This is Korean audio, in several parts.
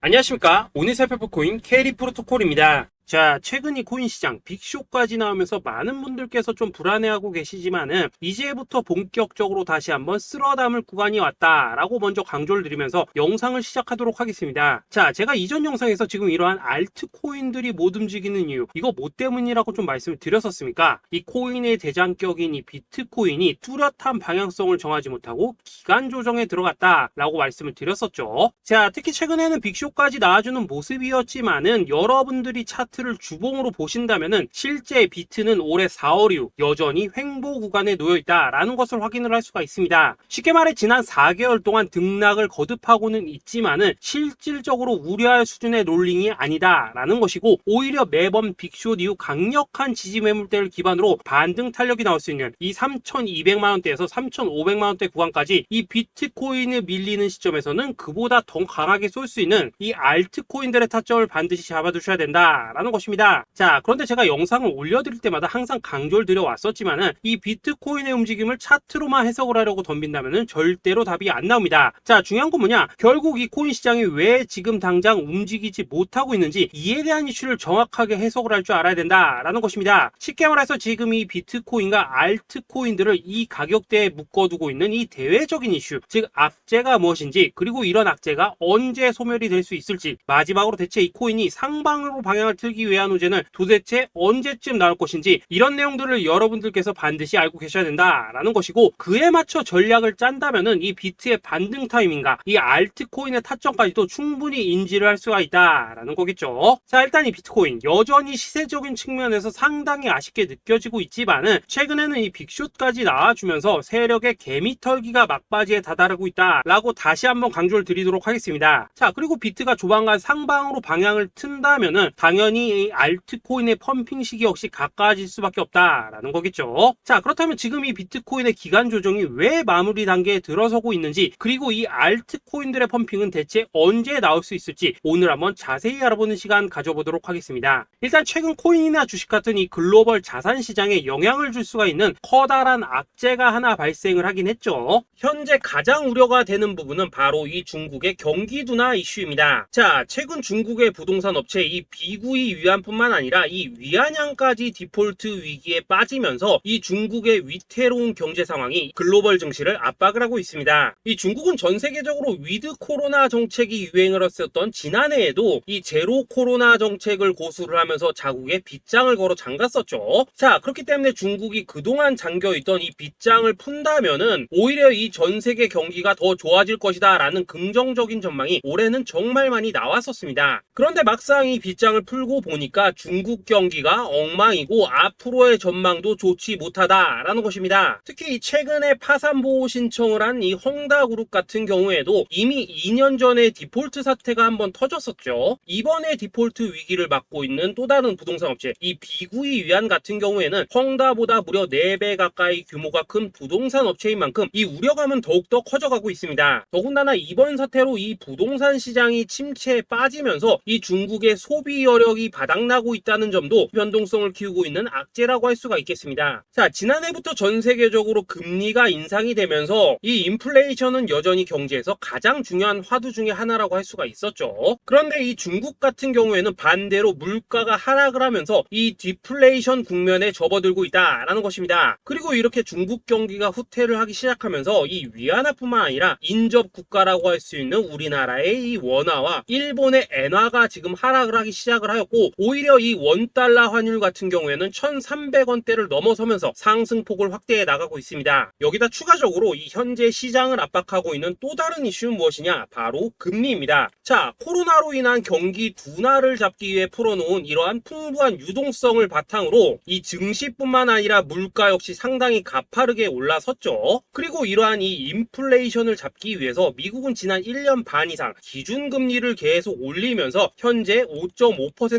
안녕하십니까. 오늘 살펴볼 코인 캐리 프로토콜입니다. 자, 최근 이 코인 시장 빅쇼까지 나오면서 많은 분들께서 좀 불안해하고 계시지만은 이제부터 본격적으로 다시 한번 쓸어 담을 구간이 왔다라고 먼저 강조를 드리면서 영상을 시작하도록 하겠습니다. 자, 제가 이전 영상에서 지금 이러한 알트코인들이 못 움직이는 이유, 이거 뭐 때문이라고 좀 말씀을 드렸었습니까? 이 코인의 대장격인 이 비트코인이 뚜렷한 방향성을 정하지 못하고 기간 조정에 들어갔다라고 말씀을 드렸었죠. 자, 특히 최근에는 빅쇼까지 나와주는 모습이었지만은 여러분들이 차트를 주봉으로 보신다면은 실제 비트는 올해 4월 이후 여전히 횡보 구간에 놓여 있다라는 것을 확인을 할 수가 있습니다. 쉽게 말해 지난 4개월 동안 등락을 거듭하고는 있지만은 실질적으로 우려할 수준의 롤링이 아니다라는 것이고, 오히려 매번 빅숏 이후 강력한 지지 매물대를 기반으로 반등 탄력이 나올 수 있는 이 3,200만 원대에서 3,500만 원대 구간까지 이 비트코인을 밀리는 시점에서는 그보다 더 강하게 쏠 수 있는 이 알트코인들의 타점을 반드시 잡아두셔야 된다라는 것입니다. 자, 그런데 제가 영상을 올려드릴 때마다 항상 강조를 드려왔었지만은 이 비트코인의 움직임을 차트로만 해석을 하려고 덤빈다면은 절대로 답이 안 나옵니다. 자, 중요한 건 뭐냐? 결국 이 코인 시장이 왜 지금 당장 움직이지 못하고 있는지 이에 대한 이슈를 정확하게 해석을 할 줄 알아야 된다라는 것입니다. 쉽게 말해서 지금 이 비트코인과 알트코인들을 이 가격대에 묶어두고 있는 이 대외적인 이슈, 즉 악재가 무엇인지, 그리고 이런 악재가 언제 소멸이 될 수 있을지, 마지막으로 대체 이 코인이 상방으로 방향을 틀기 위한 호재는 도대체 언제쯤 나올 것인지, 이런 내용들을 여러분들께서 반드시 알고 계셔야 된다라는 것이고, 그에 맞춰 전략을 짠다면은 이 비트의 반등 타이밍과 이 알트코인의 타점까지도 충분히 인지를 할 수가 있다라는 거겠죠. 자, 일단 이 비트코인 여전히 시세적인 측면에서 상당히 아쉽게 느껴지고 있지만은 최근에는 이 빅숏까지 나와주면서 세력의 개미털기가 막바지에 다다르고 있다라고 다시 한번 강조를 드리도록 하겠습니다. 자, 그리고 비트가 조만간 상방으로 방향을 튼다면은 당연히 이 알트코인의 펌핑 시기 역시 가까워질 수밖에 없다라는 거겠죠. 자, 그렇다면 지금 이 비트코인의 기간 조정이 왜 마무리 단계에 들어서고 있는지, 그리고 이 알트코인들의 펌핑은 대체 언제 나올 수 있을지 오늘 한번 자세히 알아보는 시간 가져보도록 하겠습니다. 일단 최근 코인이나 주식 같은 이 글로벌 자산 시장에 영향을 줄 수가 있는 커다란 악재가 하나 발생을 하긴 했죠. 현재 가장 우려가 되는 부분은 바로 이 중국의 경기 둔화 이슈입니다. 자, 최근 중국의 부동산 업체 이 비구이 위안뿐만 아니라 이 위안양까지 디폴트 위기에 빠지면서 이 중국의 위태로운 경제 상황이 글로벌 증시를 압박을 하고 있습니다. 이 중국은 전 세계적으로 위드 코로나 정책이 유행을 했었던 지난해에도 이 제로 코로나 정책을 고수를 하면서 자국에 빗장을 걸어 잠갔었죠. 자, 그렇기 때문에 중국이 그동안 잠겨있던 이 빗장을 푼다면은 오히려 이 전 세계 경기가 더 좋아질 것이다 라는 긍정적인 전망이 올해는 정말 많이 나왔었습니다. 그런데 막상 이 빗장을 풀고 보니까 중국 경기가 엉망이고 앞으로의 전망도 좋지 못하다라는 것입니다. 특히 최근에 파산 보호 신청을 한 이 헝다그룹 같은 경우에도 이미 2년 전에 디폴트 사태가 한번 터졌었죠. 이번에 디폴트 위기를 맞고 있는 또 다른 부동산 업체 이 비구이 위안 같은 경우에는 헝다보다 무려 4배 가까이 규모가 큰 부동산 업체인 만큼 이 우려감은 더욱더 커져가고 있습니다. 더군다나 이번 사태로 이 부동산 시장이 침체에 빠지면서 이 중국의 소비 여력이 바닥나고 있다는 점도 변동성을 키우고 있는 악재라고 할 수가 있겠습니다. 자, 지난해부터 전 세계적으로 금리가 인상이 되면서 이 인플레이션은 여전히 경제에서 가장 중요한 화두 중에 하나라고 할 수가 있었죠. 그런데 이 중국 같은 경우에는 반대로 물가가 하락을 하면서 이 디플레이션 국면에 접어들고 있다라는 것입니다. 그리고 이렇게 중국 경기가 후퇴를 하기 시작하면서 이 위안화뿐만 아니라 인접 국가라고 할 수 있는 우리나라의 이 원화와 일본의 엔화가 지금 하락을 하기 시작을 하였고, 오히려 이 원달러 환율 같은 경우에는 1,300원대를 넘어서면서 상승폭을 확대해 나가고 있습니다. 여기다 추가적으로 이 현재 시장을 압박하고 있는 또 다른 이슈는 무엇이냐? 바로 금리입니다. 자, 코로나로 인한 경기 둔화를 잡기 위해 풀어놓은 이러한 풍부한 유동성을 바탕으로 이 증시뿐만 아니라 물가 역시 상당히 가파르게 올라섰죠. 그리고 이러한 이 인플레이션을 잡기 위해서 미국은 지난 1년 반 이상 기준금리를 계속 올리면서 현재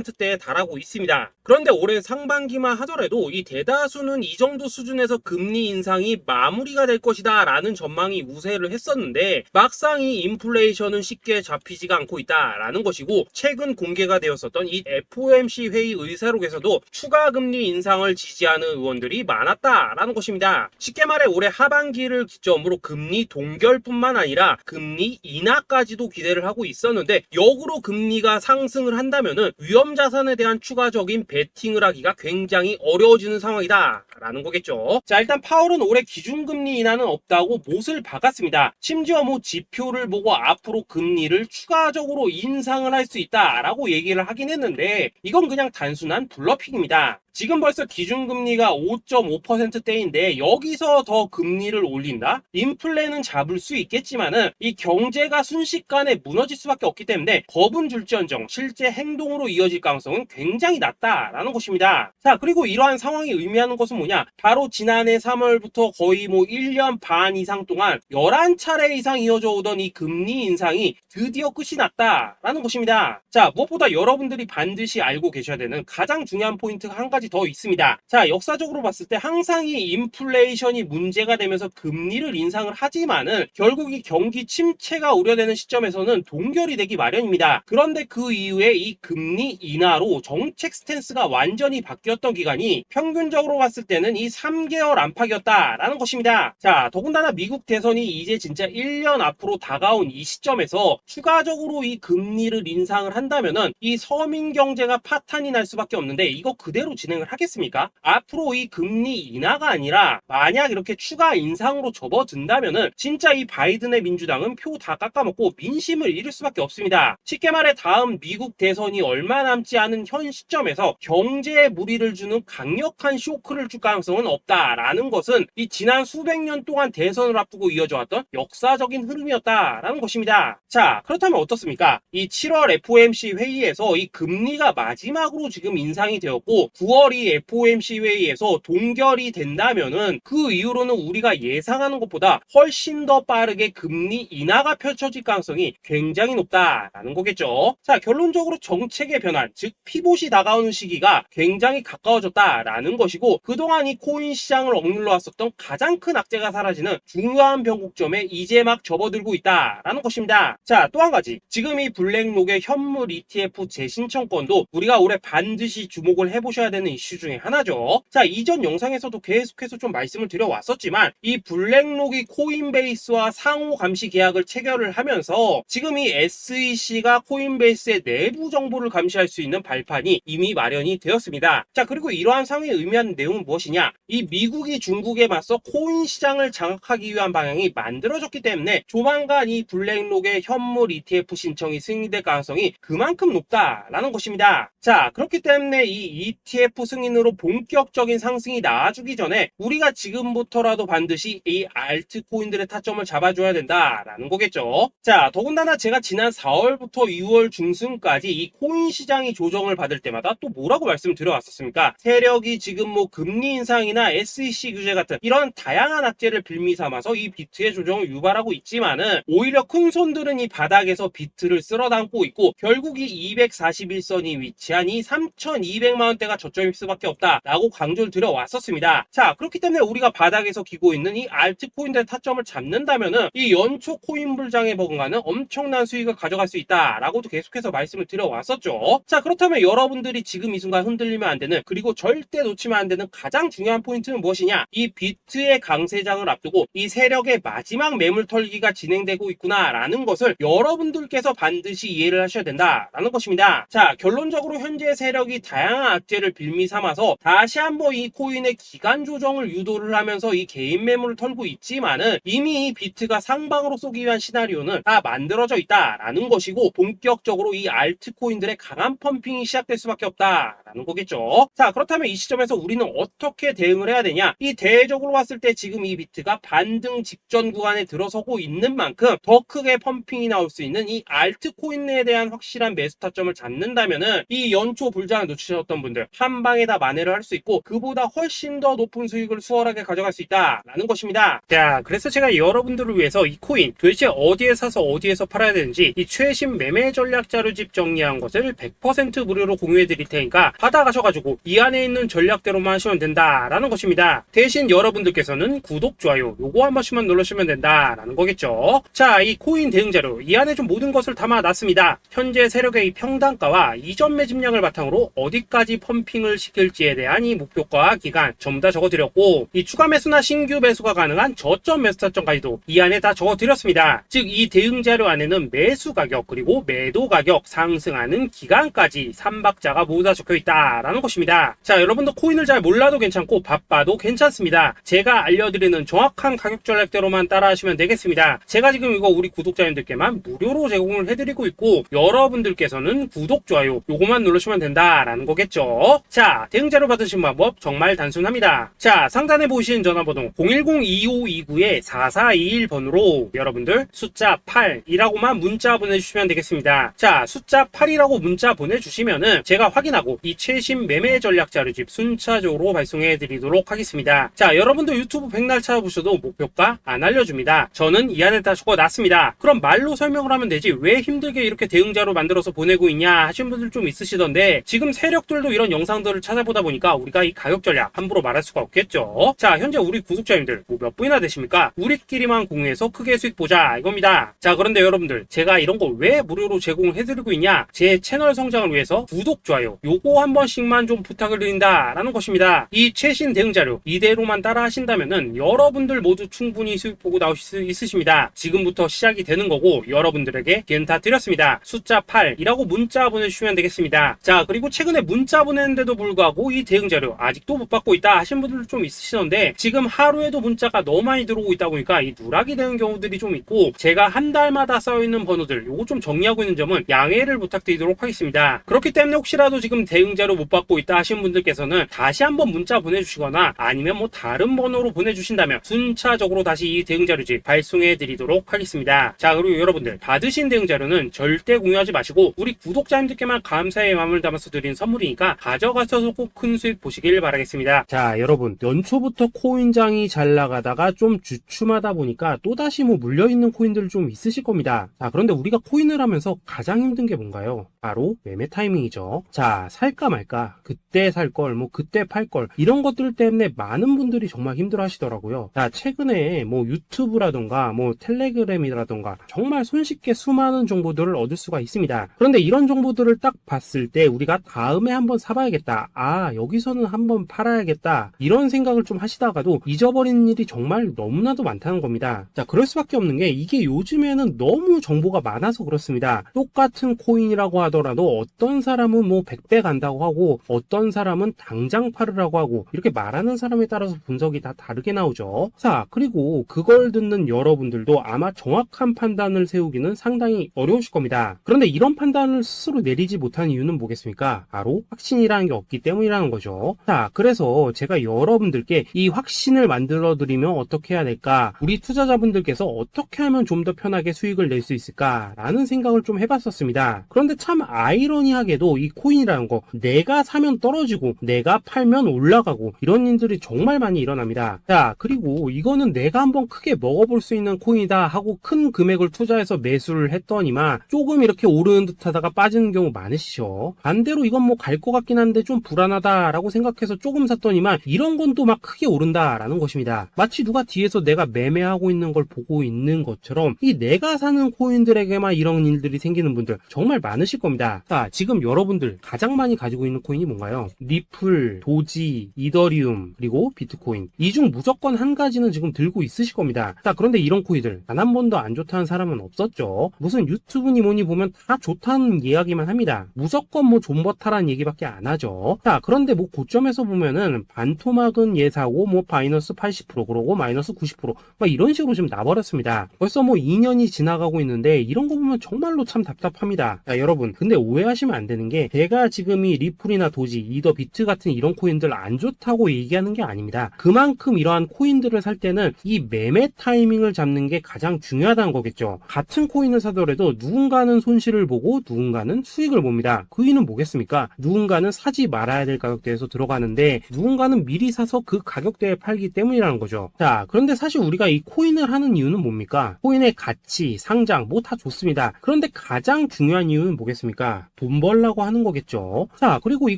10%대에 달하고 있습니다. 그런데 올해 상반기만 하더라도 이 대다수는 이 정도 수준에서 금리 인상이 마무리가 될 것이다 라는 전망이 우세를 했었는데, 막상 이 인플레이션은 쉽게 잡히지가 않고 있다라는 것이고, 최근 공개가 되었었던 이 FOMC 회의 의사록에서도 추가 금리 인상을 지지하는 의원들이 많았다라는 것입니다. 쉽게 말해 올해 하반기를 기점으로 금리 동결뿐만 아니라 금리 인하까지도 기대를 하고 있었는데, 역으로 금리가 상승을 한다면은 위험 자산에 대한 추가적인 베팅을 하기가 굉장히 어려워지는 상황이다 라는 거겠죠. 자, 일단 파월은 올해 기준금리 인하는 없다고 못을 박았습니다. 심지어 지표를 보고 앞으로 금리를 추가적으로 인상을 할 수 있다라고 얘기를 하긴 했는데, 이건 그냥 단순한 블러핑입니다. 지금 벌써 기준금리가 5.5%대인데 여기서 더 금리를 올린다? 인플레는 잡을 수 있겠지만은 이 경제가 순식간에 무너질 수밖에 없기 때문에 겁은 줄지언정 실제 행동으로 이어질 가능성은 굉장히 낮다라는 것입니다. 자, 그리고 이러한 상황이 의미하는 것은 뭐냐? 바로 지난해 3월부터 거의 1년 반 이상 동안 11차례 이상 이어져 오던 이 금리 인상이 드디어 끝이 났다라는 것입니다. 자, 무엇보다 여러분들이 반드시 알고 계셔야 되는 가장 중요한 포인트가 한 가지 더 있습니다. 자, 역사적으로 봤을 때 항상 이 인플레이션이 문제가 되면서 금리를 인상을 하지만은 결국 이 경기 침체가 우려되는 시점에서는 동결이 되기 마련입니다. 그런데 그 이후에 이 금리 인하로 정책 스탠스가 완전히 바뀌었던 기간이 평균적으로 봤을 때는 이 3개월 안팎이었다라는 것입니다. 자, 더군다나 미국 대선이 이제 진짜 1년 앞으로 다가온 이 시점에서 추가적으로 이 금리를 인상을 한다면은 이 서민 경제가 파탄이 날 수밖에 없는데, 이거 그대로 진행을 하겠습니까? 앞으로 이 금리 인하가 아니라 만약 이렇게 추가 인상으로 접어든다면은 진짜 이 바이든의 민주당은 표 다 깎아먹고 민심을 잃을 수밖에 없습니다. 쉽게 말해 다음 미국 대선이 얼마 남지 않은 현 시점에서 경제에 무리를 주는 강력한 쇼크를 줄 가능성은 없다라는 것은 이 지난 수백 년 동안 대선을 앞두고 이어져 왔던 역사적인 흐름이었다라는 것입니다. 자, 그렇다면 어떻습니까? 이 7월 FOMC 회의에서 이 금리가 마지막으로 지금 인상이 되었고 9월 이 FOMC 회의에서 동결이 된다면은 그 이후로는 우리가 예상하는 것보다 훨씬 더 빠르게 금리 인하가 펼쳐질 가능성이 굉장히 높다라는 거겠죠. 자, 결론적으로 정책의 변환, 즉 피봇이 다가오는 시기가 굉장히 가까워졌다라는 것이고, 그동안 이 코인 시장을 억눌러 왔었던 가장 큰 악재가 사라지는 중요한 변곡점에 이제 막 접어들고 있다라는 것입니다. 자, 또 한 가지, 지금 이 블랙록의 현물 ETF 재신청권도 우리가 올해 반드시 주목을 해보셔야 되는 이슈 중에 하나죠. 자, 이전 영상에서도 계속해서 좀 말씀을 드려왔었지만 이 블랙록이 코인베이스와 상호 감시 계약을 체결을 하면서 지금 이 SEC가 코인베이스의 내부 정보를 감시할 수 있는 발판이 이미 마련이 되었습니다. 자, 그리고 이러한 상황이 의미하는 내용은 무엇이냐? 이 미국이 중국에 맞서 코인 시장을 장악하기 위한 방향이 만들어졌기 때문에 조만간 이 블랙록의 현물 ETF 신청이 승인될 가능성이 그만큼 높다라는 것입니다. 자, 그렇기 때문에 이 ETF 승인으로 본격적인 상승이 나와주기 전에 우리가 지금부터라도 반드시 이 알트코인들의 타점을 잡아줘야 된다라는 거겠죠. 자, 더군다나 제가 지난 4월부터 6월 중순까지 이 코인 시장이 조정을 받을 때마다 또 뭐라고 말씀을 드려왔었습니까? 세력이 지금 금리 인상이나 SEC 규제 같은 이런 다양한 악재를 빌미 삼아서 이 비트의 조정을 유발하고 있지만은 오히려 큰 손들은 이 바닥에서 비트를 쓸어담고 있고 결국 이 241선이 위치한 이 3,200만 원대가 저점일 수밖에 없다라고 강조를 드려왔었습니다. 자, 그렇기 때문에 우리가 바닥에서 기고 있는 이 알트코인들의 타점을 잡는다면은 이 연초 코인 불장에 버금가는 엄청난 수익을 가져갈 수 있다라고도 계속해서 말씀을 드려왔었죠. 자, 그렇다면 여러분들이 지금 이 순간 흔들리면 안 되는, 그리고 절대 놓치면 안 되는 가장 중요한 포인트는 무엇이냐? 이 비트의 강세장을 앞두고 이 세력의 마지막 매물 털기가 진행되고 있구나라는 것을 여러분들께서 반드시 이해를 하셔야 된다라는 것입니다. 자, 결론적으로 현재 세력이 다양한 악재를 빌미 삼아서 다시 한번 이 코인의 기간 조정을 유도를 하면서 이 개인 매물을 털고 있지만은 이미 이 비트가 상방으로 쏘기 위한 시나리오는 다 만들어져 있다라는 것이고, 본격적으로 이 알트코인들의 강한 펌핑이 시작될 수밖에 없다라는 거겠죠. 자, 그렇다면 이 시점에서 우리는 어떻게 대응을 해야 되냐? 이 대외적으로 봤을 때 지금 이 비트가 반등 직전 구간에 들어서고 있는 만큼 더 크게 펌핑이 나올 수 있는 이 알트코인에 대한 확실한 매수 타점을 잡는다면은 이 연초 불장을 놓치셨던 분들 한 방에 다 만회를 할 수 있고 그보다 훨씬 더 높은 수익을 수월하게 가져갈 수 있다라는 것입니다. 자, 그래서 제가 여러분들을 위해서 이 코인 도대체 어디에 사서 어디에서 팔아야 되는지 이 최신 매매 전략 자료집 정리한 것을 100% 무료로 공유해 드릴 테니까 받아가셔가지고 이 안에 있는 전략대로만 하시면 된다라는 것입니다. 대신 여러분들께서는 구독, 좋아요 요거 한 번씩만 눌러주시면 된다라는 거겠죠. 자, 이 코인 대응 자료 이 안에 좀 모든 것을 담아놨습니다. 현재 세력의 이 평단가와 이전 매집량을 바탕으로 어디까지 펌핑을 시킬지에 대한 이 목표가 기간 전부 다 적어드렸고 이 추가 매수나 신규 매수가 가능한 저점 매수 타점까지도 이 안에 다 적어드렸습니다. 즉 이 대응 자료 안에는 매수 가격 그리고 매도 가격 상승하는 기간까지 3박자가 모두 다 적혀있다라는 것입니다. 자, 여러분도 코인을 잘 몰라도 괜찮고 바빠도 괜찮습니다. 제가 알려드리는 정확한 가격 전략대로만 따라하시면 되겠습니다. 제가 지금 이거 우리 구독자님들께만 무료로 제공을 해드리고 있고 여러분들께서는 구독, 좋아요 요거만 누르시면 된다라는 거겠죠. 자, 대응 자료 받으신 방법 정말 단순합니다. 자, 상단에 보이시는 전화번호 010-2529-4421번으로 여러분들 숫자 8이라고만 문자 보내주시면 되겠습니다. 자, 숫자 8이라고 문자 보내주시면은 제가 확인하고 이 최신 매매 전략 자료집 순차적으로 발송해 드리도록 하겠습니다. 자, 여러분도 유튜브 백날 찾아보셔도 목표가 안 알려줍니다. 저는 이 안에 다 적어놨습니다. 그럼 말로 설명을 하면 되지 왜 힘들게 이렇게 대응 자료 만들어서 보내고 있냐 하시는 분들 좀 있으시던데 지금 세력들도 이런 영상들을 찾아보다 보니까 우리가 이 가격 전략 함부로 말할 수가 없겠죠. 자, 현재 우리 구독자님들 뭐 몇 분이나 되십니까? 우리끼리만 공유해서 크게 수익 보자 이겁니다. 자, 그런데 여러분들 제가 이런 거 왜 무료로 제공을 해드리고 있냐? 제 채널 성장을 위해서 구독, 좋아요 요거 한 번씩만 좀 부탁을 드린다라는 것입니다. 이 최신 대응 자료 이대로만 따라 하신다면은 여러분들 모두 충분히 수익 보고 나오실 수 있으십니다. 지금부터 시작이 되는 거고 여러분들에게 기회는 다 드렸습니다. 숫자 8이라고 문자 보내주시면 되겠습니다. 자, 그리고 최근에 문자 보냈는데도 불구하고 이 대응 자료 아직도 못 받고 있다 하신 분들 좀 있으시던데 지금 하루에도 문자가 너무 많이 들어오고 있다 보니까 이 누락이 되는 경우들이 좀 있고 제가 한 달마다 쌓여있는 번호들 요거 좀 정리하고 있는 점은 양해를 부탁드리도록 하겠습니다. 그렇기 때문에 혹시라도 지금 대응 자료 못 받고 있다 하신 분들께서는 다시 한번 문자 보내주시거나 아니면 뭐 다른 번호로 보내주신다면 순차적으로 다시 이 대응 자료집 발송해 드리도록 하겠습니다. 자, 그리고 여러분들 받으신 대응 자료는 절대 공유하지 마시고 우리 구독자님들께만 감사의 마음을 담아서 드린 선물이니까 가져가셔서 꼭 큰 수익 보시길 바라겠습니다. 자, 여러분 연초부터 코인장이 잘 나가다가 좀 주춤하다 보니까 또다시 뭐 물려있는 코인들 좀 있으실 겁니다. 자, 그런데 우리가 코인을 하면서 가장 힘든 게 뭔가요? 바로 매매 타이밍이죠. 자, 살까 말까 그때 살걸 뭐 그때 팔걸 이런 것들 때문에 많은 분들이 정말 힘들어 하시더라고요. 자, 최근에 뭐 유튜브라던가 뭐 텔레그램이라던가 정말 손쉽게 수많은 정보들을 얻을 수가 있습니다. 그런데 이런 정보들을 딱 봤을 때 우리가 다음에 한번 사봐야겠다, 아 여기서는 한번 팔아야겠다 이런 생각을 좀 하시다가도 잊어버리는 일이 정말 너무나도 많다는 겁니다. 자, 그럴 수밖에 없는 게 이게 요즘에는 너무 정보가 많아서 그렇습니다. 똑같은 코인이라고 하더라도 어떤 사람은 뭐 100배 간다고 하고 어떤 사람은 당장 팔으라고 하고 이렇게 말하는 사람에 따라서 분석이 다 다르게 나오죠. 자, 그리고 그걸 듣는 여러분들도 아마 정확한 판단을 세우기는 상당히 어려우실 겁니다. 그런데 이런 판단을 스스로 내리지 못한 이유는 뭐겠습니까? 바로 확신이라는 게 없기 때문이라는 거죠. 자, 그래서 제가 여러분들께 이 확신을 만들어 드리면 어떻게 해야 될까? 우리 투자자분들께서 어떻게 하면 좀 더 편하게 수익을 낼 수 있을까? 라는 생각을 좀 해봤었습니다. 그런데 참 아이러니하게도 이 코인이라는 거 내가 사면 떨어지고 내가 팔면 올라가고 이런 일들이 정말 많이 일어납니다. 자, 그리고 이거는 내가 한번 크게 먹어볼 수 있는 코인이다 하고 큰 금액을 투자해서 매수를 했더니만 조금 이렇게 오르는 듯 하다가 빠지는 경우 많으시죠. 반대로 이건 뭐 갈 것 같긴 한데 좀 불안하다 라고 생각해서 조금 샀더니만 이런 건 또 막 크게 오른다 라는 것입니다. 마치 누가 뒤에서 내가 매매하고 있는 걸 보고 있는 것처럼 이 내가 사는 코인들에게만 이런 일들이 생기는 분들 정말 많으실 겁니다. 자, 지금 여러분들 가장 많이 가지고 있는 코인이 뭔가요? 리플, 도지, 이더리움, 그리고 비트코인. 이 중 무조건 한 가지는 지금 들고 있으실 겁니다. 자, 그런데 이런 코인들 단 한 번도 안 좋다는 사람은 없었죠. 무슨 유튜브니 뭐니 보면 다 좋다는 이야기만 합니다. 무조건 뭐 존버타라는 얘기밖에 안 하죠. 자, 그런데 뭐 고점에서 보면은 반토막은 예사고 뭐 마이너스 80% 그러고 마이너스 90% 막 이런 식으로 지금 나버렸습니다. 벌써 뭐 2년이 지나가고 있는데 이런 거 보면 정말로 참 답답합니다. 자, 여러분 근데 오해하시면 안 되는 게 제가 지금 이 리플이나 도지, 이더, 비트 같은 이런 코인들 안 좋다고 얘기하는 게 아닙니다. 그만큼 이러한 코인들을 살 때는 이 매매 타이밍을 잡는 게 가장 중요하다는 거겠죠. 같은 코인을 사더라도 누군가는 손실을 보고 누군가는 수익을 봅니다. 그 이유는 뭐겠습니까? 누군가는 사지 말아야 될 가격대에서 들어가는데 누군가는 미리 사서 그 가격대에 팔기 때문이라는 거죠. 자, 그런데 사실 우리가 이 코인을 하는 이유는 뭡니까? 코인의 가치, 상장 뭐 다 좋습니다. 그런데 가장 중요한 이유는 뭐겠습니까? 돈 벌라고 하는 거겠죠. 자, 그리고 이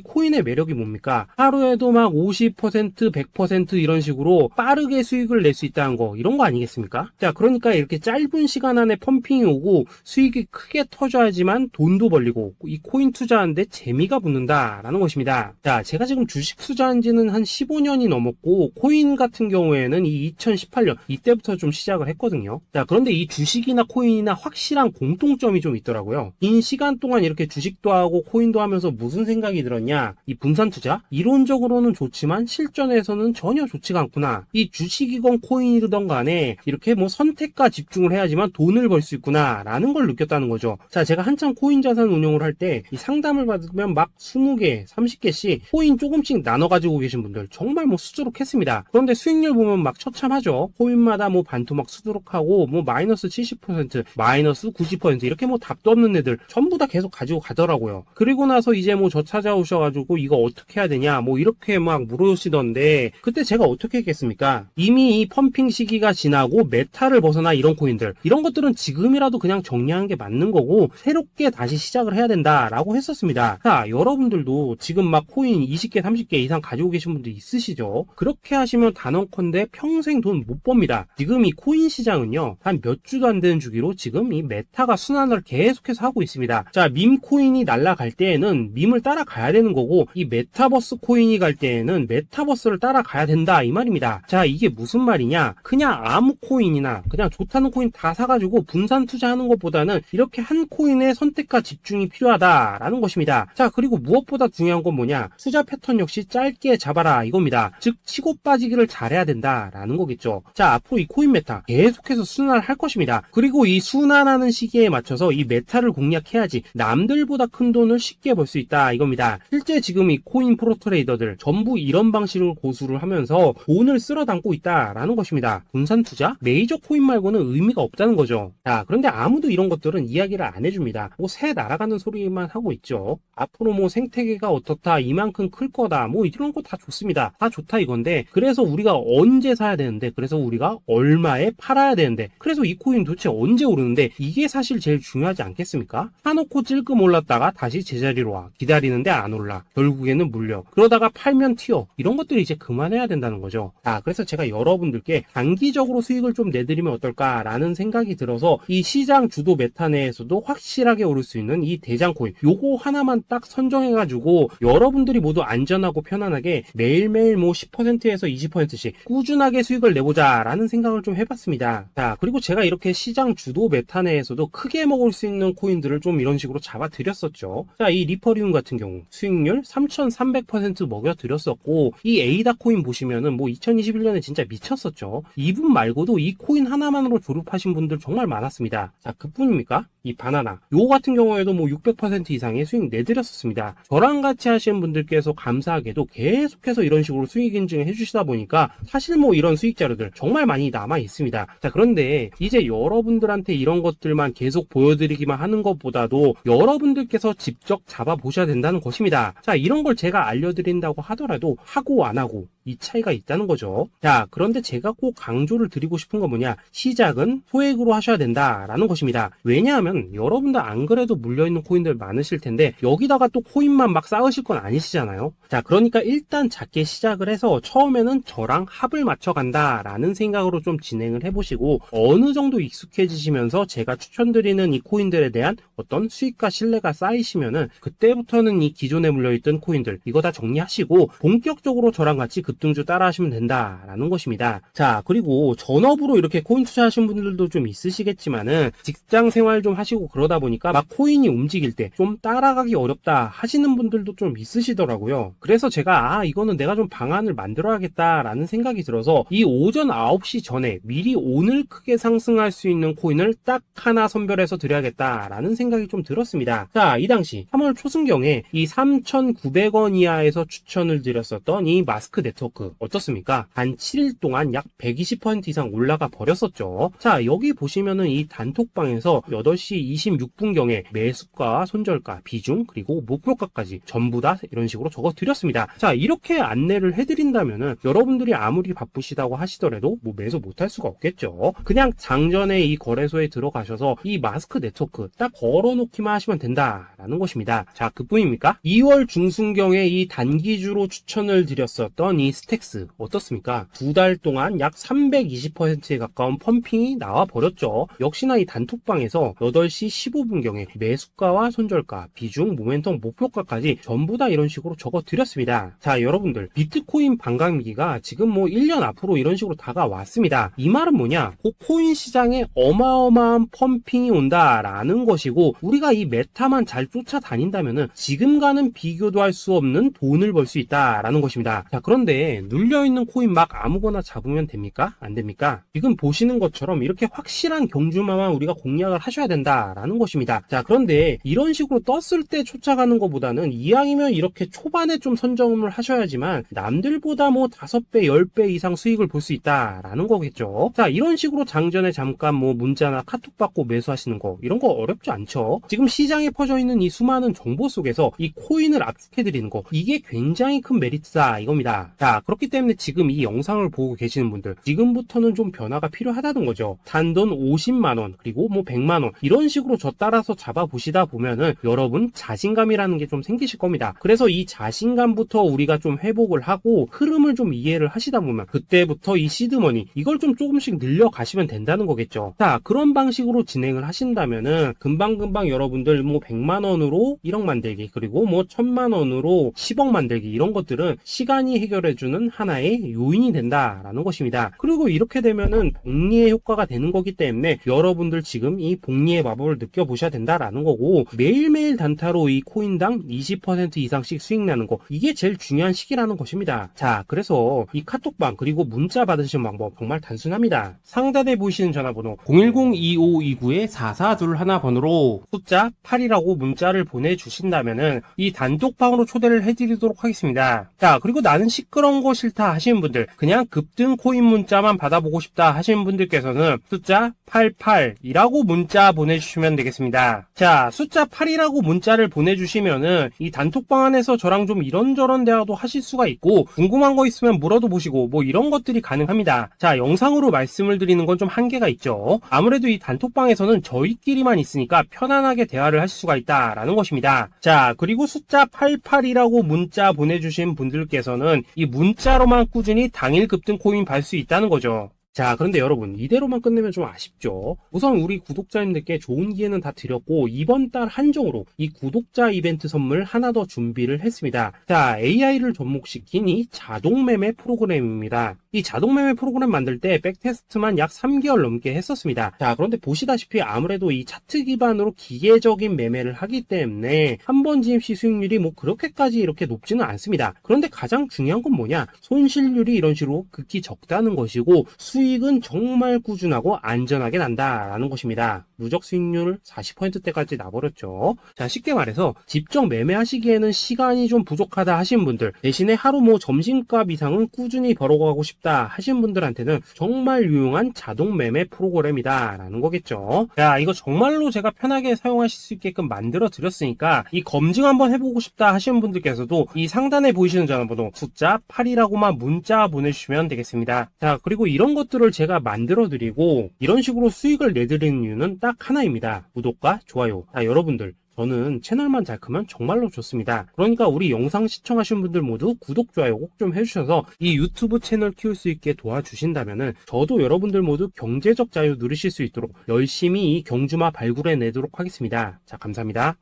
코인의 매력이 뭡니까? 하루에도 막 50%, 100% 이런 식으로 빠르게 수익을 낼 수 있다는 거, 이런 거 아니겠습니까? 자, 그러니까 이렇게 짧은 시간 안에 펌핑이 오고 수익이 크게 터져야지만 돈도 벌리고 이 코인 투자하는데 재미가 붙는다라는 것입니다. 자, 제가 지금 주식 투자한 지는 한 15년이 넘었고 코인 같은 경우에는 이 2018년 이때부터 좀 시작을 했거든요. 자, 그런데 이 주식이나 코인이나 확실한 공통점이 좀 있더라고요. 긴 시간 동안 이렇게 주식도 하고 코인도 하면서 무슨 생각이 들었냐? 이 분산 투자? 이론적으로는 좋지만 실전에서는 전혀 좋지가 않구나. 이 주식이건 코인이든 간에 이렇게 뭐 선택과 집중을 해야지만 돈을 벌 수 있구나 라는 걸 느꼈다는 거죠. 자, 제가 한참 코인 자산 운용을 할 때 이 상담을 받으면 막 20개, 30개씩 코인 조금씩 나눠 가지고 계신 분들 정말 뭐 수두룩했습니다. 그런데 수익률 보면 막 처참하죠. 코인마다 뭐 반토막 수두룩하고 뭐 마이너스 70%, 마이너스 90% 이렇게 뭐 답도 없는 애들 전부 다 계속 가지고 가더라고요. 그리고 나서 이제 뭐 저 찾아오셔가지고 이거 어떻게 해야 되냐 뭐 이렇게 막 물으시던데 그때 제가 어떻게 했겠습니까? 이미 이 펌핑 시기가 지나고 메타를 벗어나 이런 코인들 이런 것들은 지금이라도 그냥 정리하는 게 맞는 거고 새롭게 다시 시작을 해야 된다라고 했었습니다. 자, 여러분들도 지금 막 코인 20개, 30개 이상 가지고 계신 분들 있으시죠? 그렇게 하시면 단언컨대 평생 돈 못 법니다. 지금 이 코인 시장은요 한 몇 주도 안 되는 주기로 지금 이 메타가 순환을 계속해서 하고 있습니다. 자, 밈 코인이 날아갈 때에는 밈을 따라가야 되는 거고 이 메타버스 코인이 갈 때에는 메타버스를 따라가야 된다 이 말입니다. 자, 이게 무슨 말이냐? 그냥 아무 코인이나 그냥 좋다는 코인 다 사가지고 분산 투자하는 것보다는 이렇게 한 코인에 선택과 집중이 필요하다라는 것입니다. 자, 그리고 무엇보다 중요한 건 뭐냐? 투자 패턴 역시 짧게 잡아라 이겁니다. 즉 치고 빠지기를 잘해야 된다라는 거겠죠. 자, 앞으로 이 코인 메타 계속해서 순환을 할 것입니다. 그리고 이 순환하는 시기에 맞춰서 이 메타를 공략해야지 남들보다 큰 돈을 쉽게 벌 수 있다 이겁니다. 실제 지금 이 코인 프로 트레이더들 전부 이런 방식을 고수를 하면서 돈을 쓸어 담고 있다라는 것입니다. 분산 투자? 메이저 코인 말고는 의미가 없다는 거죠. 자, 그런데 아무도 이런 것들은 이야기를 안 해줍니다. 뭐 새 날아가는 소리만 하고 있죠. 앞으로 뭐 생태계가 어떻다, 이만큼 클 거다, 뭐 이런 거 다 좋습니다. 다 좋다 이건데 그래서 우리가 언제 사야 되는데 그래서 우리가 얼마에 팔아야 되는데 그래서 이 코인 도대체 언제 오르는데 이게 사실 제일 중요하지 않겠습니까? 사놓고 찔끔 올랐다가 다시 제자리로 와. 기다리는데 안 올라. 결국에는 물려. 그러다가 팔면 튀어. 이런 것들이 이제 그만해야 된다는 거죠. 자, 그래서 제가 여러분들께 단기적으로 수익을 좀 내드리면 어떨까라는 생각이 들어서 이 시장 주도 메타 내에서도 확실하게 오를 수 있는 이 대장 코인 요거 하나만 딱 선정해가지고 여러분들이 모두 안전하고 편안하게 매일매일 뭐 10%에서 20%씩 꾸준하게 수익을 내보자 라는 생각을 좀 해봤습니다. 자, 그리고 제가 이렇게 시장 주도 메타 내에서도 크게 먹을 수 있는 코인들을 좀 이런 식으로 잡아드렸었죠. 자, 이 리퍼리움 같은 경우 수익률 3300% 먹여드렸었고 이 에이다 코인 보시면은 뭐 2021년에 진짜 미쳤었죠. 이분 말고도 이 코인 하나만으로 졸업하신 분들 정말 많았습니다. 자, 그뿐입니까? 이 바나나 요거 같은 경우에도 뭐 600% 이상의 수익 내드렸었습니다. 저랑 같이 하시는 분들께서 감사하게도 계속해서 이런 식으로 수익 인증을 해주시다 보니까 사실 뭐 이런 수익 자료들 정말 많이 남아 있습니다. 자, 그런데 이제 여러분들한테 이런 것들만 계속 보여드리기만 하는 것보다도 여러분들께서 직접 잡아보셔야 된다는 것입니다. 자, 이런 걸 제가 알려드린다고 하더라도 하고 안 하고 이 차이가 있다는 거죠. 자, 그런데 제가 꼭 강조를 드리고 싶은 건 뭐냐? 시작은 소액으로 하셔야 된다라는 것입니다. 왜냐하면 여러분들 안 그래도 물려있는 코인들 많으실 텐데 여기다가 또 코인만 막 쌓으실 건 아니시잖아요. 자, 그러니까 일단 작게 시작을 해서 처음에는 저랑 합을 맞춰간다라는 생각으로 좀 진행을 해보시고 어느 정도 익숙해지시면서 제가 추천드리는 이 코인들에 대한 어떤 수익과 신뢰가 쌓이시면은 그때부터는 이 기존에 물려있던 코인들 이거 다 정리하시고 본격적으로 저랑 같이 급등주 따라 하시면 된다라는 것입니다. 자, 그리고 전업으로 이렇게 코인 투자하신 분들도 좀 있으시겠지만은 직장 생활 좀 하시고 그러다 보니까 막 코인이 움직일 때 좀 따라가기 어렵다 하시는 분들도 좀 있으시더라고요. 그래서 제가 이거는 내가 좀 방안을 만들어야겠다라는 생각이 들어서 이 오전 9시 전에 미리 오늘 크게 상승할 수 있는 코인을 딱 하나 선별해서 드려야겠다라는 생각이 좀 들었습니다. 자, 이 당시 3월 초순경에 이 3,900원 이하에서 추천을 드렸었던 이 마스크네트 네트워크 어떻습니까? 한 7일 동안 약 120% 이상 올라가 버렸었죠. 자, 여기 보시면은 이 단톡방에서 8시 26분경에 매수가, 손절가, 비중, 그리고 목표가까지 전부 다 이런 식으로 적어 드렸습니다. 자, 이렇게 안내를 해드린다면은 여러분들이 아무리 바쁘시다고 하시더라도 뭐 매수 못할 수가 없겠죠. 그냥 장전에 이 거래소에 들어가셔서 이 마스크 네트워크 딱 걸어놓기만 하시면 된다라는 것입니다. 자, 그뿐입니까? 2월 중순경에 이 단기주로 추천을 드렸었던 이 스택스 어떻습니까? 2달 동안 약 320%에 가까운 펌핑이 나와 버렸죠. 역시나 이 단톡방에서 8시 15분경에 매수가와 손절가, 비중, 모멘텀, 목표가까지 전부 다 이런 식으로 적어 드렸습니다. 자, 여러분들 비트코인 반감기가 지금 뭐 1년 앞으로 이런 식으로 다가왔습니다. 이 말은 뭐냐? 그 코인 시장에 어마어마한 펌핑이 온다라는 것이고, 우리가 이 메타만 잘 쫓아다닌다면은 지금과는 비교도 할 수 없는 돈을 벌 수 있다라는 것입니다. 자, 그런데 눌려있는 코인 막 아무거나 잡으면 됩니까? 안 됩니까? 지금 보시는 것처럼 이렇게 확실한 경주마만 우리가 공략을 하셔야 된다라는 것입니다. 자, 그런데 이런 식으로 떴을 때 쫓아가는 것보다는 이왕이면 이렇게 초반에 좀 선점을 하셔야지만 남들보다 뭐 5배, 10배 이상 수익을 볼 수 있다라는 거겠죠. 자, 이런 식으로 장전에 잠깐 뭐 문자나 카톡 받고 매수하시는 거, 이런 거 어렵지 않죠. 지금 시장에 퍼져 있는 이 수많은 정보 속에서 이 코인을 압축해드리는 거, 이게 굉장히 큰 메리트다 이겁니다. 자, 그렇기 때문에 지금 이 영상을 보고 계시는 분들, 지금부터는 좀 변화가 필요하다는 거죠. 단돈 50만원, 그리고 뭐 100만원, 이런 식으로 저 따라서 잡아보시다 보면은 여러분 자신감이라는 게 좀 생기실 겁니다. 그래서 이 자신감부터 우리가 좀 회복을 하고 흐름을 좀 이해를 하시다 보면 그때부터 이 시드머니, 이걸 좀 조금씩 늘려가시면 된다는 거겠죠. 자, 그런 방식으로 진행을 하신다면은 금방금방 여러분들 뭐 100만원으로 1억 만들기, 그리고 뭐 1000만원으로 10억 만들기, 이런 것들은 시간이 해결해주는 하나의 요인이 된다라는 것입니다. 그리고 이렇게 되면은 복리의 효과가 되는 거기 때문에 여러분들 지금 이 복리의 마법을 느껴보셔야 된다라는 거고, 매일매일 단타로 이 코인당 20% 이상씩 수익 나는 거, 이게 제일 중요한 시기라는 것입니다. 자, 그래서 이 카톡방 그리고 문자 받으시는 방법 정말 단순합니다. 상단에 보이시는 전화번호 010-2529-4421번으로 숫자 8이라고 문자를 보내주신다면은 이 단톡방으로 초대를 해드리도록 하겠습니다. 자, 그리고 나는 시끄러운 거 싫다 하시는 분들, 그냥 급등 코인 문자만 받아보고 싶다 하시는 분들께서는 숫자 88이라고 문자 보내주시면 되겠습니다. 자, 숫자 8이라고 문자를 보내주시면은 이 단톡방 안에서 저랑 좀 이런저런 대화도 하실 수가 있고, 궁금한 거 있으면 물어도 보시고 뭐 이런 것들이 가능합니다. 자, 영상으로 말씀을 드리는 건 좀 한계가 있죠. 아무래도 이 단톡방에서는 저희끼리만 있으니까 편안하게 대화를 하실 수가 있다라는 것입니다. 자, 그리고 숫자 88이라고 문자 보내주신 분들께서는 이 문자로만 꾸준히 당일 급등 코인 받을 수 있다는 거죠. 자, 그런데 여러분, 이대로만 끝내면 좀 아쉽죠. 우선 우리 구독자님들께 좋은 기회는 다 드렸고, 이번 달 한정으로 이 구독자 이벤트 선물 하나 더 준비를 했습니다. 자, AI를 접목시킨 이 자동매매 프로그램입니다. 이 자동매매 프로그램 만들 때 백테스트만 약 3개월 넘게 했었습니다. 자, 그런데 보시다시피 아무래도 이 차트 기반으로 기계적인 매매를 하기 때문에 한 번 진입 시 수익률이 뭐 그렇게까지 이렇게 높지는 않습니다. 그런데 가장 중요한 건 뭐냐? 손실률이 이런 식으로 극히 적다는 것이고, 수익은 정말 꾸준하고 안전하게 난다라는 것입니다. 누적 수익률 40%대까지 나버렸죠. 자, 쉽게 말해서 직접 매매하시기에는 시간이 좀 부족하다 하시는 분들, 대신에 하루 뭐 점심값 이상은 꾸준히 벌어가고 싶다 하시는 분들한테는 정말 유용한 자동 매매 프로그램이다 라는 거겠죠. 자, 이거 정말로 제가 편하게 사용하실 수 있게끔 만들어 드렸으니까 이 검증 한번 해보고 싶다 하시는 분들께서도 이 상단에 보이시는 전화번호 숫자 8이라고만 문자 보내주시면 되겠습니다. 자, 그리고 이런 것들을 제가 만들어 드리고 이런 식으로 수익을 내드리는 이유는 딱 하나입니다. 구독과 좋아요. 자, 여러분들, 저는 채널만 잘 크면 정말로 좋습니다. 그러니까 우리 영상 시청하시는 분들 모두 구독, 좋아요 꼭 좀 해주셔서 이 유튜브 채널 키울 수 있게 도와주신다면은 저도 여러분들 모두 경제적 자유 누리실 수 있도록 열심히 이 경주마 발굴해내도록 하겠습니다. 자, 감사합니다.